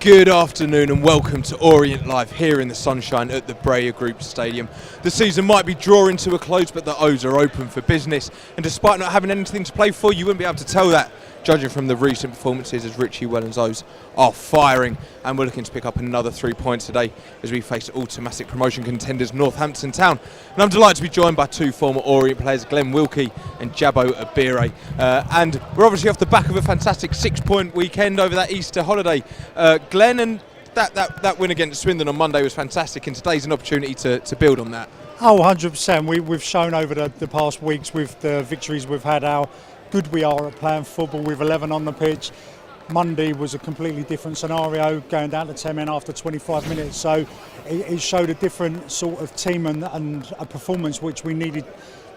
Good afternoon and welcome to Orient Live here in the sunshine at the Breyer Group Stadium. The season might be drawing to a close, but the O's are open for business, and despite not having anything to play for, you wouldn't be able to tell that, judging from the recent performances as Richie Wellens O's are firing, and we're looking to pick up another 3 points today as we face automatic promotion contenders Northampton Town. And I'm delighted to be joined by two former Orient players, Glenn Wilkie and Jabbo Abire. And we're obviously off the back of a fantastic 6-point weekend over that Easter holiday. Glenn, and that win against Swindon on Monday was fantastic, and today's an opportunity to build on that. Oh, 100%. We've shown over the past weeks with the victories we've had how good we are at playing football with 11 on the pitch. Monday was a completely different scenario, going down to 10 men after 25 minutes. So it showed a different sort of team and a performance which we needed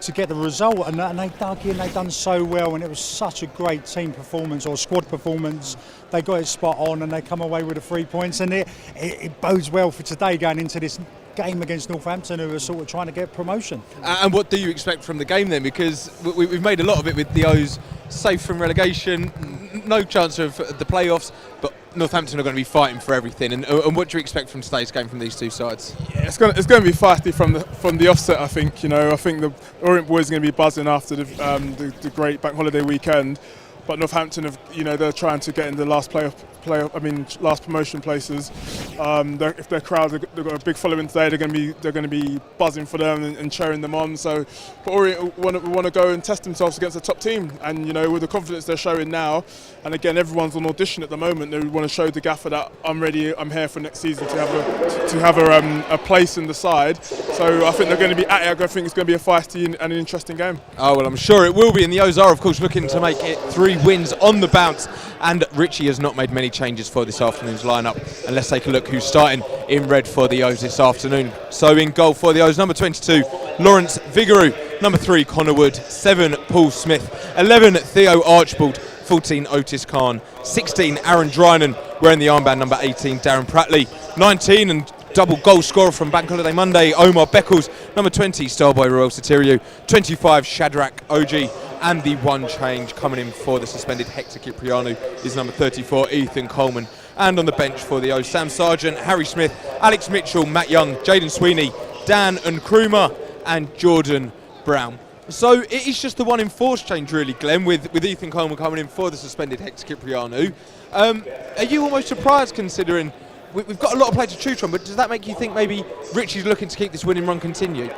to get the result. And they dug in, they done so well, and it was such a great team performance or squad performance. They got it spot on and they come away with the 3 points, and it bodes well for today going into this game against Northampton, who are sort of trying to get promotion. And what do you expect from the game then? Because we've made a lot of it with the O's safe from relegation, no chance of the playoffs, but Northampton are going to be fighting for everything. And what do you expect from today's game from these two sides? Yeah, it's going to be feisty from the offset. I think I think the Orient boys are going to be buzzing after the great bank holiday weekend. But Northampton they're trying to get in the last last promotion places. If their crowd, they've got a big following today, they're going to be buzzing for them and cheering them on. So, but Orient want to go and test themselves against a top team, and with the confidence they're showing now, and again everyone's on audition at the moment. They want to show the gaffer that I'm ready, I'm here for next season to have a place in the side. So I think they're going to be at it. I think it's going to be a feisty and an interesting game. Oh well, I'm sure it will be, and the O's are of course looking to make it 3 wins on the bounce, and Richie has not made many changes for this afternoon's lineup. And let's take a look who's starting in red for the O's this afternoon. So in goal for the O's, number 22 Lawrence Vigouroux, number 3 Connor Wood, 7 Paul Smith, 11 Theo Archibald, 14 Otis Khan, 16 Aaron Drynan, wearing the armband number 18 Darren Pratley, 19 and double goal scorer from Bank Holiday Monday Omar Beckles, number 20 Starboy Royal Soterio, 25 Shadrach OG, and the one change coming in for the suspended Hector Cipriano is number 34 Ethan Coleman. And on the bench for the O's, Sam Sargent, Harry Smith, Alex Mitchell, Matt Young, Jaden Sweeney, Dan Nkrumah and Jordan Brown. So it is just the one enforced change really, Glenn, with Ethan Coleman coming in for the suspended Hector Cipriano. Are you almost surprised, considering we've got a lot of players to choose from, but does that make you think maybe Richie's looking to keep this winning run continue?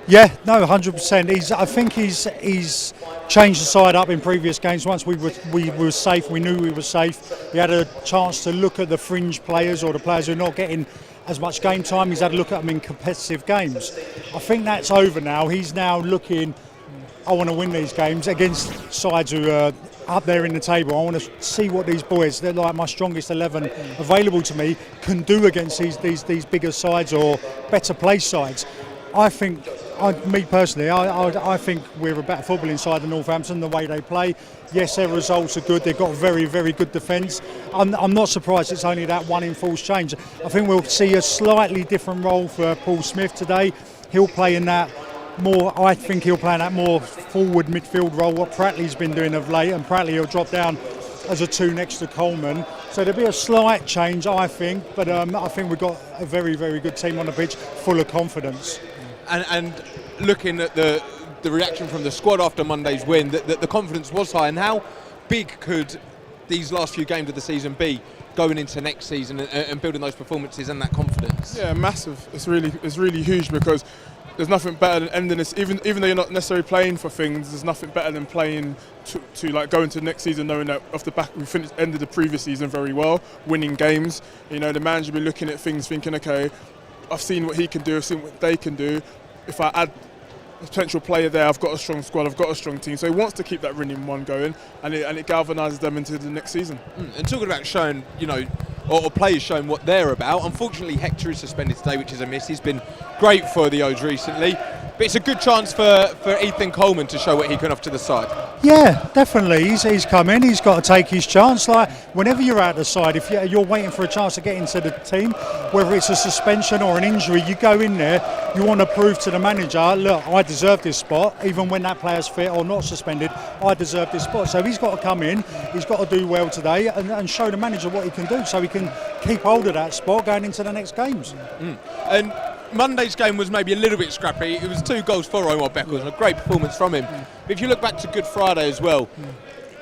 Yeah, no, 100%. I think he's changed the side up in previous games. Once we were safe, we knew we were safe. He had a chance to look at the fringe players or the players who are not getting as much game time. He's had a look at them in competitive games. I think that's over now. He's now looking, I want to win these games against sides who are up there in the table. I want to see what these boys, they're like my strongest 11 available to me, can do against these bigger sides or better placed sides. I think, me personally, I think we're a better footballing side than Northampton, the way they play. Yes, their results are good. They've got a very, very good defence. I'm not surprised it's only that one enforced change. I think we'll see a slightly different role for Paul Smith today. He'll play in that more, I think he'll play in that more forward midfield role, what Pratley's been doing of late, and Pratley will drop down as a 2 next to Coleman. So there'll be a slight change, I think, but I think we've got a very, very good team on the pitch, full of confidence. And looking at the reaction from the squad after Monday's win, the confidence was high. And how big could these last few games of the season be going into next season and building those performances and that confidence? Yeah, massive. It's really huge, because there's nothing better than ending this. Even though you're not necessarily playing for things, there's nothing better than playing to like go into next season knowing that off the back we ended the previous season very well, winning games. The manager will be looking at things, thinking, okay, I've seen what he can do, I've seen what they can do. If I add a potential player there, I've got a strong squad, I've got a strong team. So he wants to keep that winning one going, and it galvanises them into the next season. And talking about showing, or players showing what they're about, unfortunately Hector is suspended today, which is a miss. He's been great for the O's recently. But it's a good chance for Ethan Coleman to show what he can offer to the side. Yeah, definitely. He's come in. He's got to take his chance. Like whenever you're out the side, if you're waiting for a chance to get into the team, whether it's a suspension or an injury, you go in there. You want to prove to the manager, look, I deserve this spot, even when that player's fit or not suspended. I deserve this spot. So he's got to come in. He's got to do well today and show the manager what he can do, so he can keep hold of that spot going into the next games. And Monday's game was maybe a little bit scrappy. It was 2 goals for Omar Beckles and a great performance from him. But if you look back to Good Friday as well,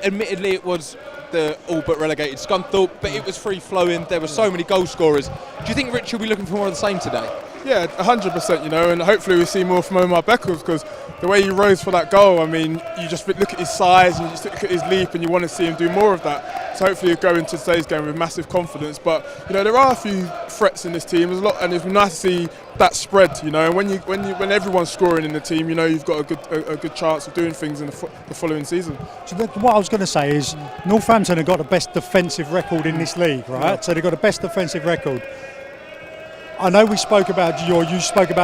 admittedly it was the all but relegated Scunthorpe, but it was free flowing. There were so many goal scorers. Do you think Rich will be looking for more of the same today? Yeah, 100%, you know, and hopefully we see more from Omar Beckles, because the way he rose for that goal, I mean, you just look at his size, you just look at his leap, and you want to see him do more of that. So hopefully he'll go into today's game with massive confidence. But, you know, there are a few threats in this team. There's a lot, and it's nice to see that spread, you know. And when everyone's scoring in the team, you know, you've got a good chance of doing things in the following season. So what I was going to say is Northampton have got the best defensive record in this league, right? Yeah. So they've got the best defensive record. I know you spoke about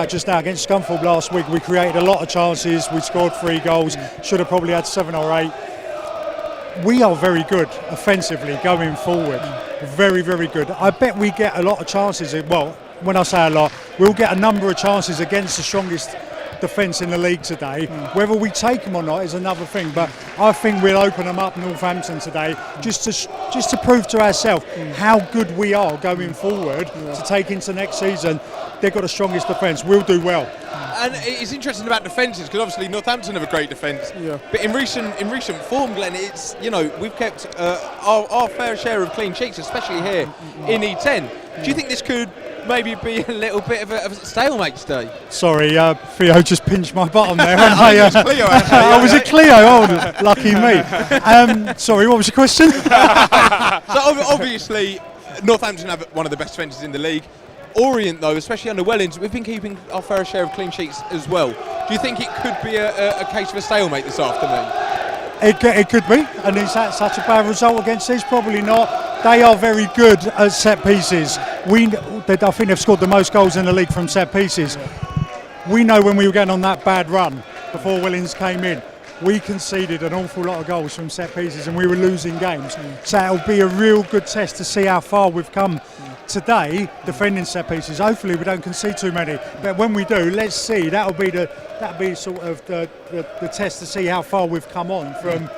just now against Scunthorpe last week. We created a lot of chances. We scored 3 goals. Should have probably had 7 or 8. We are very good offensively going forward. Very, very good. I bet we get a lot of chances. Well, when I say a lot, we'll get a number of chances against the strongest defence in the league today. Whether we take them or not is another thing, but I think we'll open them up Northampton today just to prove to ourselves how good we are going forward to take into next season. They've got the strongest defence. We'll do well. And it's interesting about defences, because obviously Northampton have a great defence. Yeah. But in recent form, Glenn, it's, you know, we've kept our fair share of clean sheets, especially here in E10. Do you think this could maybe be a little bit of a stalemate today? Sorry, Theo just pinched my bottom there. It was Cleo, actually. I was a Cleo. Oh, lucky me. Sorry, what was your question? So obviously, Northampton have one of the best defences in the league. Orient, though, especially under Wellens, we've been keeping our fair share of clean sheets as well. Do you think it could be a case of a stalemate this afternoon? It could be, and is that such a bad result against these? Probably not. They are very good at set pieces. I think they've scored the most goals in the league from set pieces. We know when we were getting on that bad run before Wellens came in, we conceded an awful lot of goals from set pieces and we were losing games. So it'll be a real good test to see how far we've come today defending set pieces. Hopefully we don't concede too many, but when we do, let's see. That'll be sort of the test to see how far we've come on from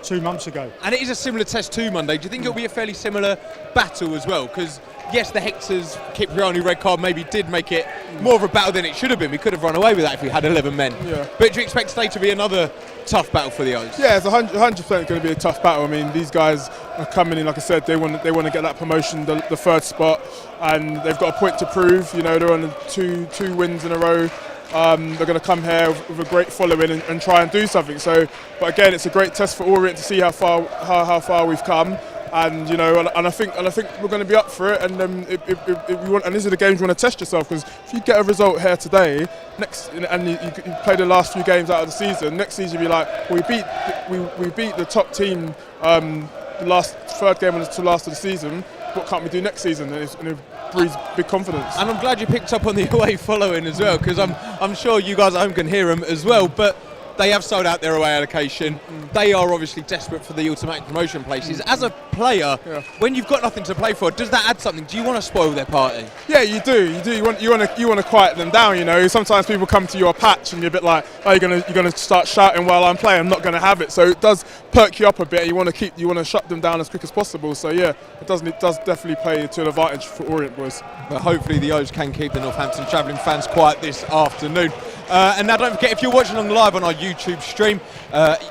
2 months ago. And it is a similar test to Monday. Do you think it'll be a fairly similar battle as well? Because yes, the Hector's Cipriani red card maybe did make it more of a battle than it should have been. We could have run away with that if we had 11 men. Yeah. But do you expect today to be another tough battle for the O's? Yeah, it's 100% going to be a tough battle. I mean, these guys are coming in, like I said, they want to get that promotion, the 3rd spot, and they've got a point to prove. You know, they're on two wins in a row. They're going to come here with a great following and try and do something. So, but again, it's a great test for Orient to see how far we've come. And you know, and I think we're going to be up for it. And if we want, and these are the games you want to test yourself, because if you get a result here today, and you play the last few games out of the season, next season you'll be like, well, we beat the top team the last 3rd game to last of the season. What can't we do next season? And it breeds big confidence. And I'm glad you picked up on the away following as well, because I'm sure you guys at home can hear them as well. But they have sold out their away allocation. They are obviously desperate for the automatic promotion places. As a player, when you've got nothing to play for, does that add something? Do you want to spoil their party? Yeah, you do. You want to quiet them down. You know, sometimes people come to your patch and you're a bit like, oh, you're gonna start shouting while I'm playing. I'm not going to have it. So it does perk you up a bit. You want to shut them down as quick as possible. So yeah, it does definitely play to an advantage for Orient boys. But hopefully the O's can keep the Northampton travelling fans quiet this afternoon. And now don't forget, if you're watching along live on our YouTube stream,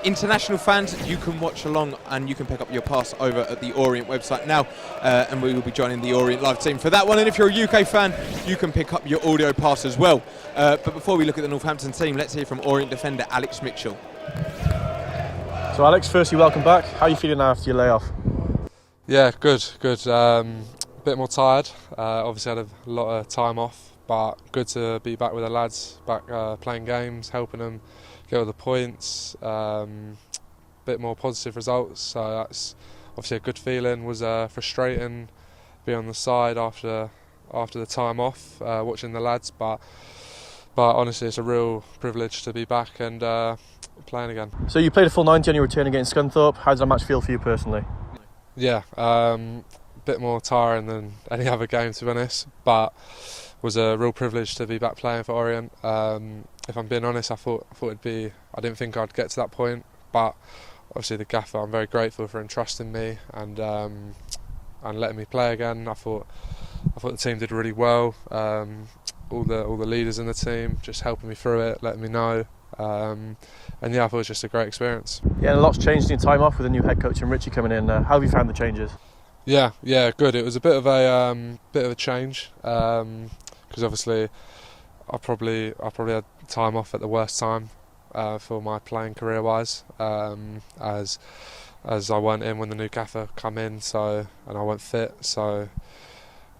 international fans, you can watch along and you can pick up your pass over at the Orient website now, and we will be joining the Orient live team for that one. And if you're a UK fan, you can pick up your audio pass as well. But before we look at the Northampton team, let's hear from Orient defender Alex Mitchell. So Alex, firstly, welcome back. How are you feeling now after your layoff? Yeah, good. Bit more tired. Obviously had a lot of time off, but good to be back with the lads, back playing games, helping them get all the points, bit more positive results, so that's obviously a good feeling. Was frustrating being on the side after the time off, watching the lads, but but honestly, it's a real privilege to be back and playing again. So you played a full 90 on your return against Scunthorpe. How did that match feel for you personally? Yeah, bit more tiring than any other game, to be honest, but was a real privilege to be back playing for Orient. If I'm being honest, I thought it'd be. I didn't think I'd get to that point, but obviously the gaffer, I'm very grateful for entrusting me and letting me play again. I thought the team did really well. All the leaders in the team just helping me through it, letting me know. And yeah, I thought it was just a great experience. Yeah, and a lot's changed in your time off with a new head coach and Richie coming in. How have you found the changes? Yeah, good. It was a bit of a change because obviously I probably had time off at the worst time for my playing career wise, as I went in when the new gaffer come in, and I went fit, so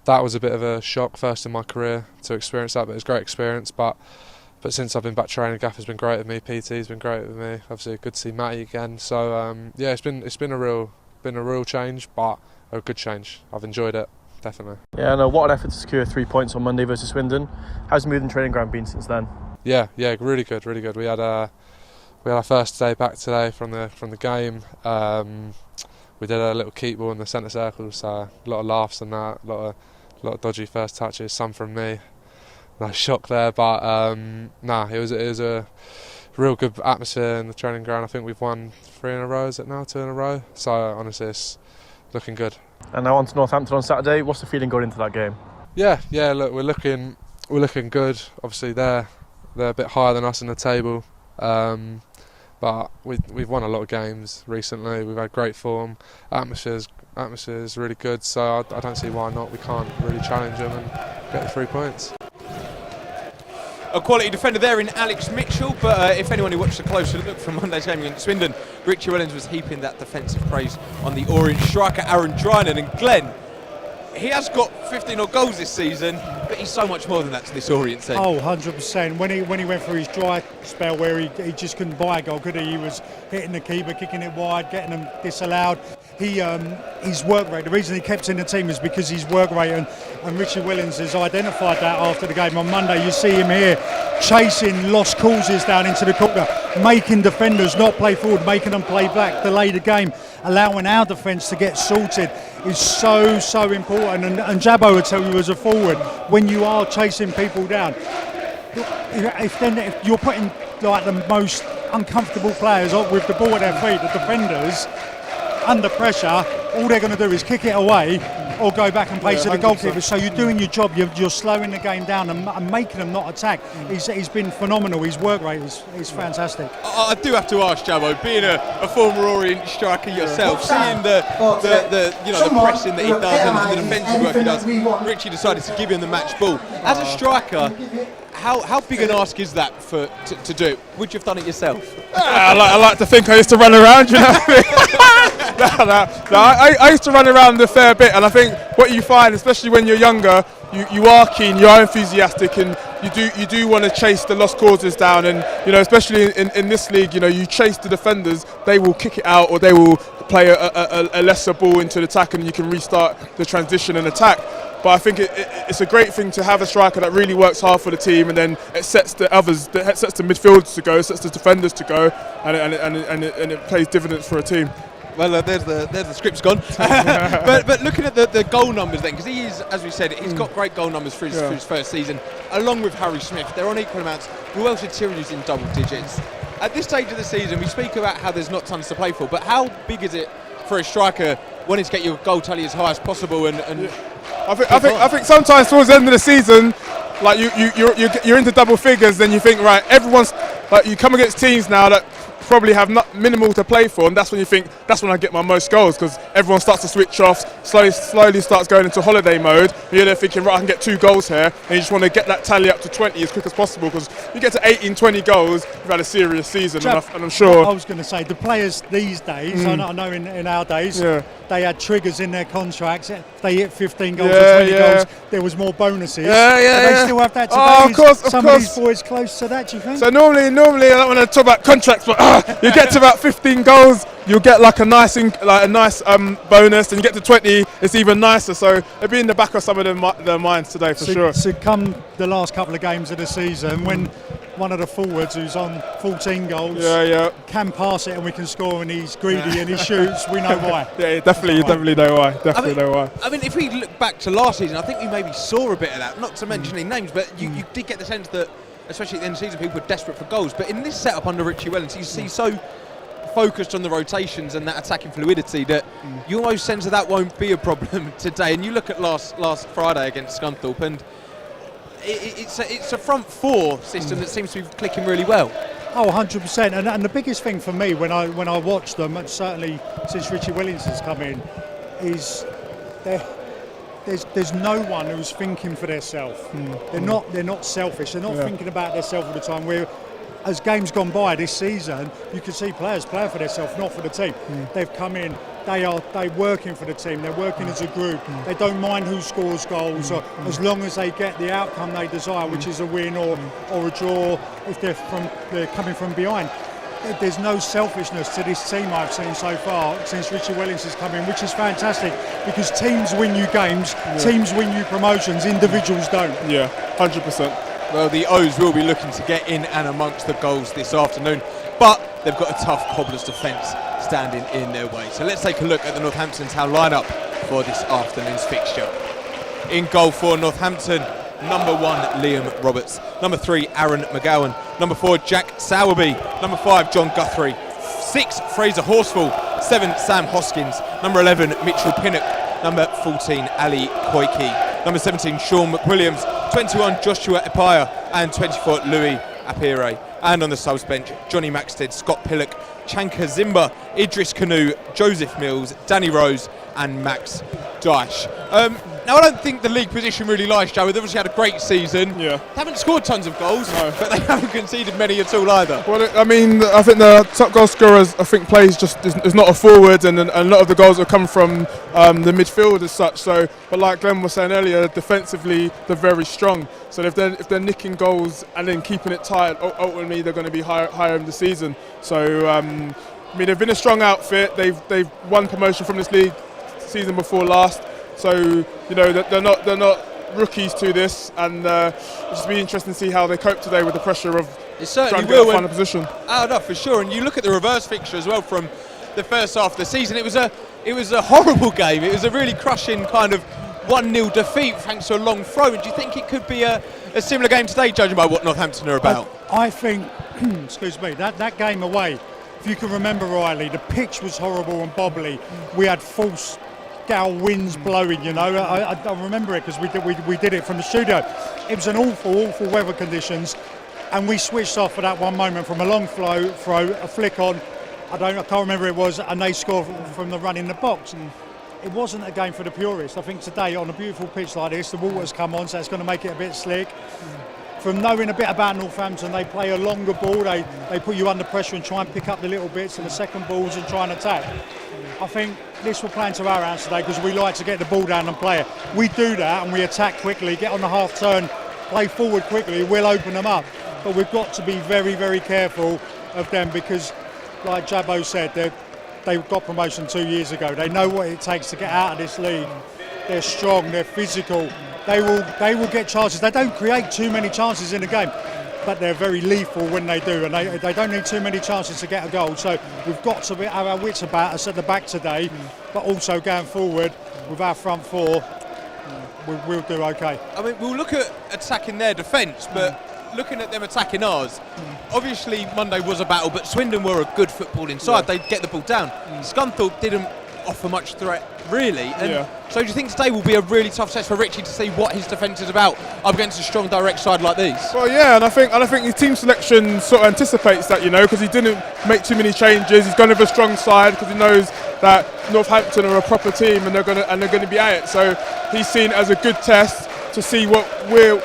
that was a bit of a shock first in my career to experience that, but it was a great experience. But since I've been back training, gaffer's been great with me, PT's been great with me. Obviously, good to see Matty again. So yeah, it's been a real change, but a good change. I've enjoyed it, definitely. Yeah, and what an effort to secure 3 points on Monday versus Swindon. How's the mood and training ground been since then? Yeah, really good. We had our first day back today from the game. We did a little keep ball in the centre circle, so a lot of laughs and that, a lot of dodgy first touches, some from me. Nice shock there, but it was a real good atmosphere in the training ground. I think we've won 3 in a row, is it now 2 in a row? So honestly, it's looking good. And now on to Northampton on Saturday. What's the feeling going into that game? Yeah. Look, we're looking good. Obviously, they're a bit higher than us in the table, but we've won a lot of games recently. We've had great form. Atmosphere's really good, so I don't see why not. We can't really challenge them and get the 3 points. A quality defender there in Alex Mitchell, but if anyone who watched a closer look from Monday's game against Swindon, Richie Wellens was heaping that defensive praise on the Orient striker Aaron Drinan. And Glenn, he has got 15 odd goals this season, but he's so much more than that to this Orient team. Oh, 100%. When he went through his dry spell where he just couldn't buy a goal, could he? He was hitting the keeper, kicking it wide, getting them disallowed. His work rate, the reason he kept in the team is because his work rate, and Richie Wellens has identified that after the game on Monday. You see him here chasing lost causes down into the corner, making defenders not play forward, making them play back, delay the game, allowing our defence to get sorted is so important. And Jabbo would tell you as a forward, when you are chasing people down, if you're putting like the most uncomfortable players with the ball at their feet, the defenders, under pressure, all they're going to do is kick it away or go back and play to the goalkeeper. So you're doing your job, you're slowing the game down and making them not attack. He's been phenomenal. His work rate is fantastic. I do have to ask, Jabbo, being a former Orient striker yourself, seeing the pressing that he does and the defensive work he does, Richie decided to give him the match ball. As a striker, how big an ask is that to do? Would you have done it yourself? I like to think I used to run around, you know what I mean? I used to run around a fair bit, and I think what you find, especially when you're younger, you are keen, you are enthusiastic, and you do want to chase the lost causes down. And especially in this league, you chase the defenders, they will kick it out or they will play a lesser ball into the attack, and you can restart the transition and attack. But I think it's a great thing to have a striker that really works hard for the team, and then it sets the midfielders to go, sets the defenders to go, and it plays dividends for a team. Well, there's the script's gone. but looking at the goal numbers then, because he is, as we said, he's got great goal numbers for his first season, along with Harry Smith. They're on equal amounts. Who else is in double digits? At this stage of the season, we speak about how there's not tons to play for, but how big is it for a striker wanting to get your goal tally as high as possible? I think sometimes towards the end of the season, like you're into double figures, then you think, right, everyone's like, you come against teams now that probably have minimal to play for, and that's when you think, that's when I get my most goals, because everyone starts to switch off, slowly starts going into holiday mode, and you're there thinking, right, I can get 2 goals here, and you just want to get that tally up to 20 as quick as possible, because you get to 18, 20 goals, you've had a serious season. And I'm sure. I was going to say, the players these days, I know in our days, they had triggers in their contracts. If they hit 15 goals or 20 goals, there was more bonuses. They still have that today. Oh, of course. Some of these boys close to that, do you think? So normally I don't want to talk about contracts, but you get to about 15 goals, you'll get like a nice bonus, and you get to 20, it's even nicer. So it'll be in the back of some of their minds today for sure. So come the last couple of games of the season, when one of the forwards who's on 14 goals can pass it and we can score, and he's greedy and he shoots, we know why. Yeah, definitely know why. I mean, if we look back to last season, I think we maybe saw a bit of that. Not to mention any names, but you did get the sense that, especially at the end of the season, people were desperate for goals. But in this setup under Richie Wellens, you see so focused on the rotations and that attacking fluidity that you almost sense that won't be a problem today. And you look at last Friday against Scunthorpe, and it's a front four system that seems to be clicking really well. Oh, 100%. And the biggest thing for me when I watch them, and certainly since Richie Wellens has come in, is there's no one who's thinking for themselves. They're not selfish. They're not thinking about themselves all the time. As games gone by this season, you can see players playing for themselves, not for the team. They've come in. They're working for the team. They're working as a group. They don't mind who scores goals, or as long as they get the outcome they desire, which is a win or a draw. If they're coming from behind, there's no selfishness to this team I've seen so far since Richie Wellens has come in, which is fantastic, because teams win you games, teams win you promotions, individuals don't. Yeah, 100%. Well, the O's will be looking to get in and amongst the goals this afternoon, but they've got a tough Cobblers defence standing in their way. So let's take a look at the Northampton Town lineup for this afternoon's fixture. In goal for Northampton, number 1, Liam Roberts. Number 3, Aaron McGowan. Number 4, Jack Sowerby. Number 5, John Guthrie. 6, Fraser Horsfall. 7, Sam Hoskins. Number 11, Mitchell Pinnock. Number 14, Ali Koike. Number 17, Sean McWilliams. 21, Joshua Epire. And 24, Louis Apire. And on the subs bench, Johnny Maxted, Scott Pillock, Chanka Zimba, Idris Canoe, Joseph Mills, Danny Rose and Max Dyche. Now, I don't think the league position really lies, Joe. They've obviously had a great season. Yeah. They haven't scored tons of goals, but they haven't conceded many at all either. Well, I think the top goal scorers, plays is not a forward, and a lot of the goals have come from the midfield as such. So, but like Glenn was saying earlier, defensively they're very strong. So if they're nicking goals and then keeping it tight, ultimately they're going to be higher in the season. So they've been a strong outfit. They've won promotion from this league season before last. So they're not rookies to this, and it'll just be interesting to see how they cope today with the pressure of trying to get a final position. Oh no, for sure. And you look at the reverse fixture as well from the first half of the season. It was a horrible game. It was a really crushing kind of 1-0 defeat thanks to a long throw. Do you think it could be a similar game today, judging by what Northampton are about? I think, excuse me, that game away, if you can remember rightly, the pitch was horrible and bobbly. We had false gale winds blowing, I remember it because we did it from the studio. It was an awful weather conditions, and we switched off for that one moment from a long throw, a flick on, I can't remember it was, and they scored from the run in the box. And it wasn't a game for the purists. I think today on a beautiful pitch like this, the water's come on, so it's going to make it a bit slick. From knowing a bit about Northampton, they play a longer ball, they put you under pressure and try and pick up the little bits and the second balls and try and attack. I think this will play into our hands today because we like to get the ball down and play it. We do that and we attack quickly, get on the half turn, play forward quickly, we'll open them up. But we've got to be very, very careful of them because, like Jabbo said, they got promotion 2 years ago. They know what it takes to get out of this league. They're strong, they're physical. They will get chances. They don't create too many chances in a game, but they're very lethal when they do, and they don't need too many chances to get a goal. So we've got to have our wits about us at the back today, but also going forward with our front four, we'll do okay. I mean, we'll look at attacking their defence, but looking at them attacking ours, obviously Monday was a battle, but Swindon were a good footballing side. They'd get the ball down. Scunthorpe didn't offer much threat, really. And so do you think today will be a really tough test for Richie to see what his defence is about up against a strong direct side like these? Well, yeah, and I think his team selection sort of anticipates that, because he didn't make too many changes. He's gone with a strong side because he knows that Northampton are a proper team and they're going to be at it. So he's seen it as a good test to see what we're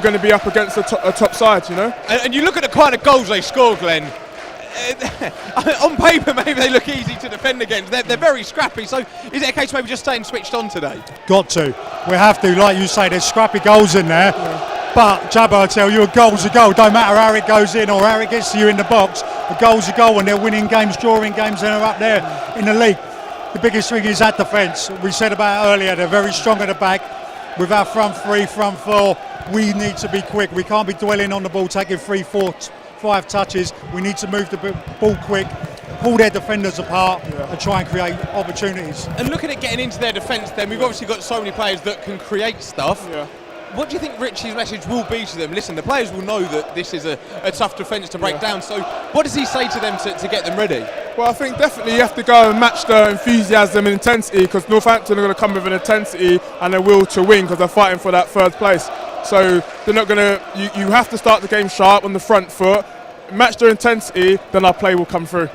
going to be up against a top side, And you look at the kind of goals they score, Glenn. On paper, maybe they look easy to defend against. They're very scrappy. So is it a case of maybe just staying switched on today? Got to. We have to. Like you say, there's scrappy goals in there. But Jabba, I tell you, a goal's a goal. Don't matter how it goes in or how it gets to you in the box. A goal's a goal, and they're winning games, drawing games, and they're up there in the league. The biggest thing is that defence. We said about earlier, they're very strong at the back. With our front three, front four, we need to be quick. We can't be dwelling on the ball, taking 3, 4, 5 touches. We need to move the ball quick, pull their defenders apart, and try and create opportunities. And looking at getting into their defence, then we've obviously got so many players that can create stuff. Yeah. What do you think Richie's message will be to them? Listen, the players will know that this is a tough defence to break down, so what does he say to them to get them ready? Well, I think definitely you have to go and match the enthusiasm and intensity, because Northampton are going to come with an intensity and a will to win because they're fighting for that third place. So they're not going to. You have to start the game sharp on the front foot, match their intensity, then our play will come through.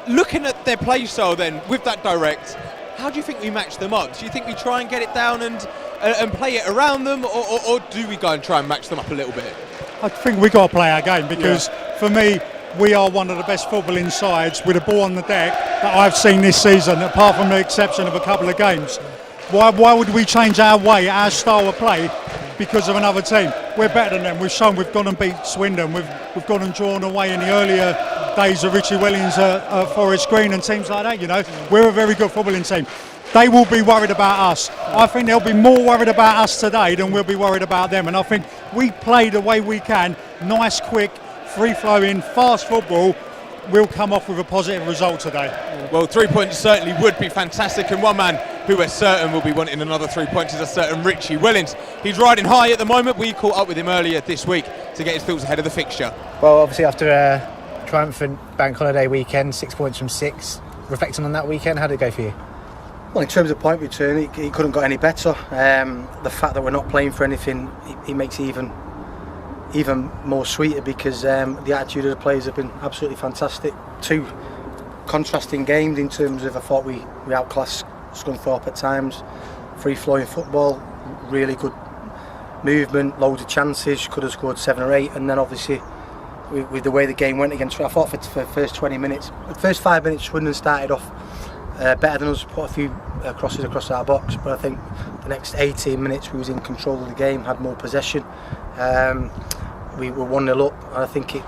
Looking at their play style then, with that direct, how do you think we match them up? Do you think we try and get it down and play it around them, or do we go and try and match them up a little bit? I think we've got to play our game because, for me, we are one of the best footballing sides with a ball on the deck that I've seen this season, apart from the exception of a couple of games. Why would we change our way, our style of play, because of another team? We're better than them. We've shown we've gone and beat Swindon. We've gone and drawn away in the earlier days of Richie Wellings at Forest Green and teams like that. You know, we're a very good footballing team. They will be worried about us. I think they'll be more worried about us today than we'll be worried about them. And I think we play the way we can, nice, quick, free-flowing, fast football. We'll come off with a positive result today. Well, 3 points certainly would be fantastic, and one man who we're certain will be wanting another 3 points is a certain Richie Wellings. He's riding high at the moment. We caught up with him earlier this week to get his thoughts ahead of the fixture. Well, obviously after a triumphant bank holiday weekend, 6 points from 6, reflecting on that weekend, how did it go for you? Well, in terms of point return, he couldn't got any better. The fact that we're not playing for anything, it makes it even more sweeter, because the attitude of the players have been absolutely fantastic. 2 contrasting games in terms of, I thought we outclassed Scunthorpe at times. Free-flowing football, really good movement, loads of chances, could have scored 7 or 8, and then obviously with the way the game went against, I thought for the first 20 minutes, the first 5 minutes Swindon started off better than us, put a few crosses across our box, but I think the next 18 minutes we was in control of the game, had more possession. We were 1-0 up, and I think it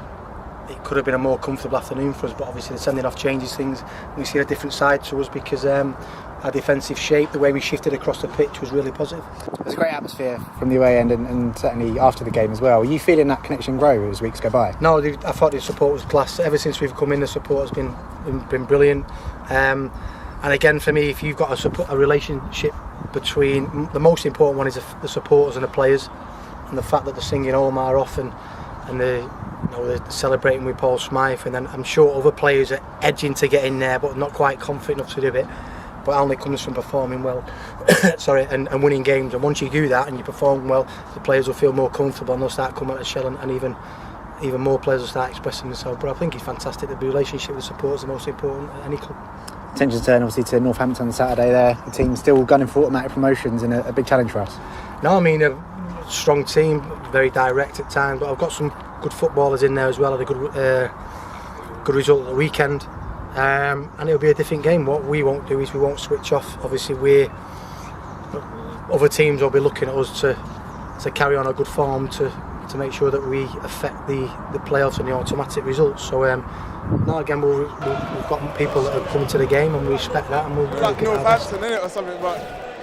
could have been a more comfortable afternoon for us, but obviously the sending off changes things. We see a different side to us because our defensive shape, the way we shifted across the pitch, was really positive. It was a great atmosphere from the away end and certainly after the game as well. Are you feeling that connection grow as weeks go by? No, I thought the support was class. Ever since we've come in, the support has been brilliant. And again, for me, if you've got a relationship between, the most important one is the supporters and the players, and the fact that they're singing Omar off and they're celebrating with Paul Smythe, and then I'm sure other players are edging to get in there but not quite confident enough to do it. But it only comes from performing well and winning games. And once you do that and you perform well, the players will feel more comfortable and they'll start coming out of the shell, and even more players will start expressing themselves. But I think it's fantastic that the relationship with support is the most important at any club. Attention turn obviously to Northampton on Saturday there. The team still gunning for automatic promotions and a big challenge for us. No, I mean, a strong team, very direct at times, but I've got some good footballers in there as well. Had a good result at the weekend, and it'll be a different game. What we won't do is we won't switch off. Obviously, other teams will be looking at us to carry on a good form to make sure that we affect the playoffs and the automatic results. So no, again, we've got people that are coming to the game, and we respect that, and we'll Like Northampton, innit, or something, but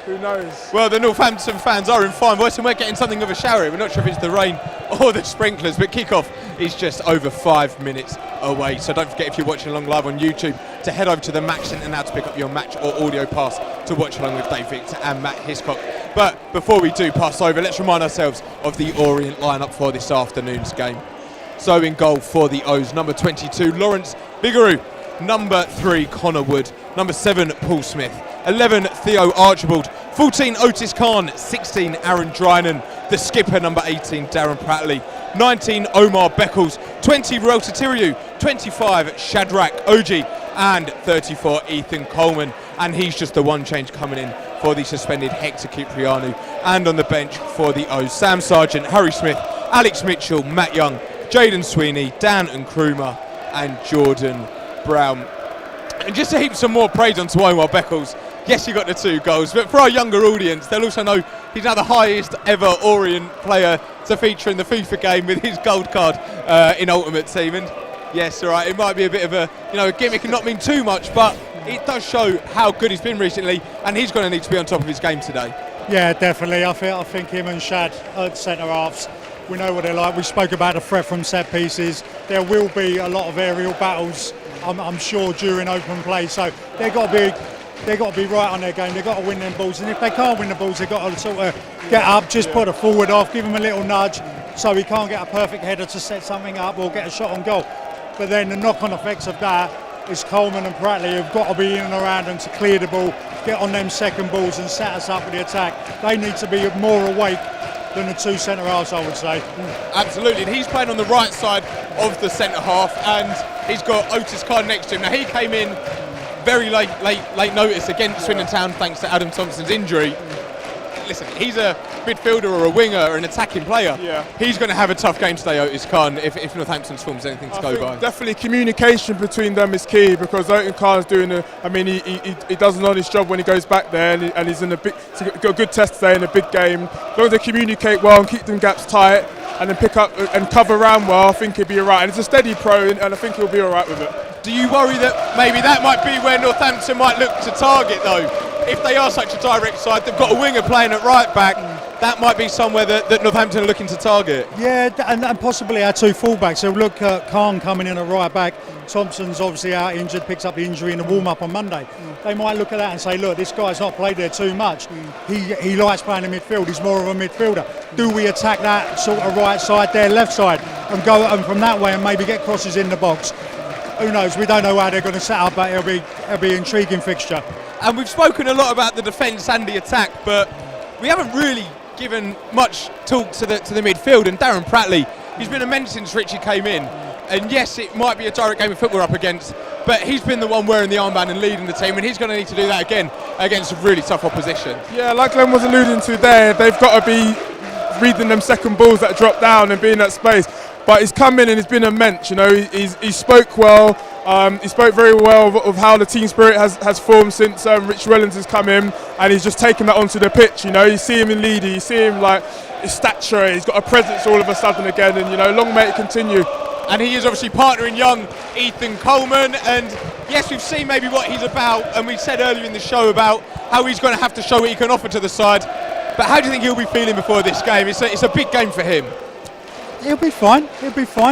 who knows? Well, the Northampton fans are in fine voice, and we're getting something of a shower. We're not sure if it's the rain or the sprinklers, but kick-off is just over 5 minutes away. So don't forget, if you're watching along live on YouTube, to head over to the Match Centre now to pick up your match or audio pass to watch along with Dave Victor and Matt Hiscock. But before we do pass over, let's remind ourselves of the Orient lineup for this afternoon's game. So in goal for the O's, number 22, Lawrence Bigaroo. Number 3, Connor Wood. Number 7, Paul Smith. 11, Theo Archibald. 14, Otis Khan. 16, Aaron Drynan. The skipper, number 18, Darren Prattley. 19, Omar Beckles. 20, Ruelta Tiriu. 25, Shadrach Oji. And 34, Ethan Coleman. And he's just the one change coming in for the suspended Hector Cipriano. And on the bench for the O's, Sam Sargent, Harry Smith, Alex Mitchell, Matt Young, Jaden Sweeney, Dan Nkrumah and Jordan Brown. And just to heap some more praise onto Omar Beckles, yes, he got the 2 goals, but for our younger audience, they'll also know He's now the highest ever Orient player to feature in the FIFA game with his gold card in Ultimate Team. And yes, all right, it might be a bit of a gimmick and not mean too much, but it does show how good he's been recently, and he's going to need to be on top of his game today. Yeah, definitely. I think him and Shad at centre halves, we know what they're like. We spoke about the threat from set pieces. There will be a lot of aerial battles, I'm sure, during open play. So they've got to be right on their game. They've got to win them balls, and if they can't win the balls, they've got to sort of get up, just put a forward off, give him a little nudge, so he can't get a perfect header to set something up or get a shot on goal. But then the knock-on effects of that is Coleman and Pratley have got to be in and around them to clear the ball, get on them second balls and set us up for the attack. They need to be more awake than the two centre halves, I would say. Absolutely, and he's playing on the right side of the centre half, and he's got Otis Khan next to him. Now he came in very late notice against Swindon Town thanks to Adam Thompson's injury. Listen, he's a midfielder or a winger or an attacking player. Yeah. He's going to have a tough game today, Otis Khan, if Northampton's form's anything to go by. Definitely communication between them is key, because Leyton Khan's doing he does an honest job when he goes back there, and he's in he's got a good test today in a big game. As long as they communicate well and keep them gaps tight and then pick up and cover around well, I think he'll be alright. And it's a steady pro, and I think he'll be alright with it. Do you worry that maybe that might be where Northampton might look to target though? If they are such a direct side, they've got a winger playing at right back, that might be somewhere that Northampton are looking to target. Yeah, and possibly our two fullbacks. So look at Khan coming in at right back. Thompson's obviously out injured, picks up the injury in the warm-up on Monday. They might look at that and say, look, this guy's not played there too much. He likes playing in midfield, he's more of a midfielder. Do we attack that sort of right side, their left side, and go at them from that way and maybe get crosses in the box? Who knows? We don't know how they're going to set up, but it'll be an intriguing fixture. And we've spoken a lot about the defence and the attack, but we haven't really given much talk to the midfield. And Darren Pratley, he's been immense since Richie came in. And yes, it might be a direct game of football we're up against, but he's been the one wearing the armband and leading the team, and he's going to need to do that again against a really tough opposition. Yeah, like Glenn was alluding to there, they've got to be reading them second balls that drop down and be in that space. But he's come in and he's been immense. He spoke well. He spoke very well of how the team spirit has formed since Rich Wellens has come in, and he's just taken that onto the pitch. You see him in leader, you see him like his stature. He's got a presence all of a sudden again, and long may it continue. And he is obviously partnering young Ethan Coleman, and yes, we've seen maybe what he's about, and we said earlier in the show about how he's going to have to show what he can offer to the side. But how do you think he'll be feeling before this game? It's a big game for him. He'll be fine.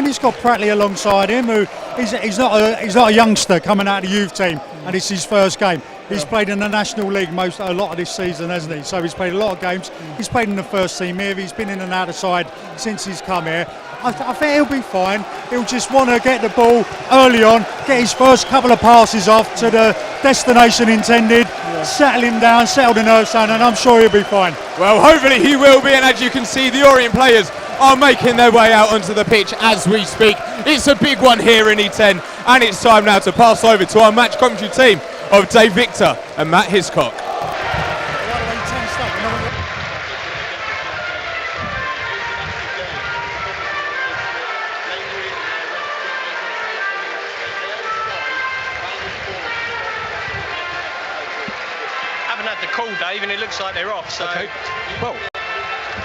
He's got Pratley alongside him, who he's not a youngster coming out of the youth team, and it's his first game. He's played in the National League a lot of this season, hasn't he? So he's played a lot of games. He's played in the first team here. He's been in and out of side since he's come here. I think he'll be fine. He'll just want to get the ball early on, get his first couple of passes off to the destination intended, settle him down, settle the nerves down, and I'm sure he'll be fine. Well, hopefully he will be, and as you can see, the Orient players are making their way out onto the pitch as we speak. It's a big one here in E10, and it's time now to pass over to our match commentary team of Dave Victor and Matt Hiscock. Haven't had the call, Dave, and it looks like they're off. So, okay. Well,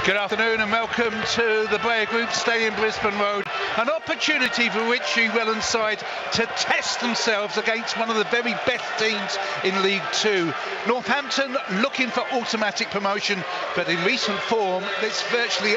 good afternoon and welcome to the Blair Group Stadium, Brisbane Road. An opportunity for Richie Wellens' side to test themselves against one of the very best teams in League Two. Northampton looking for automatic promotion, but in recent form, it's virtually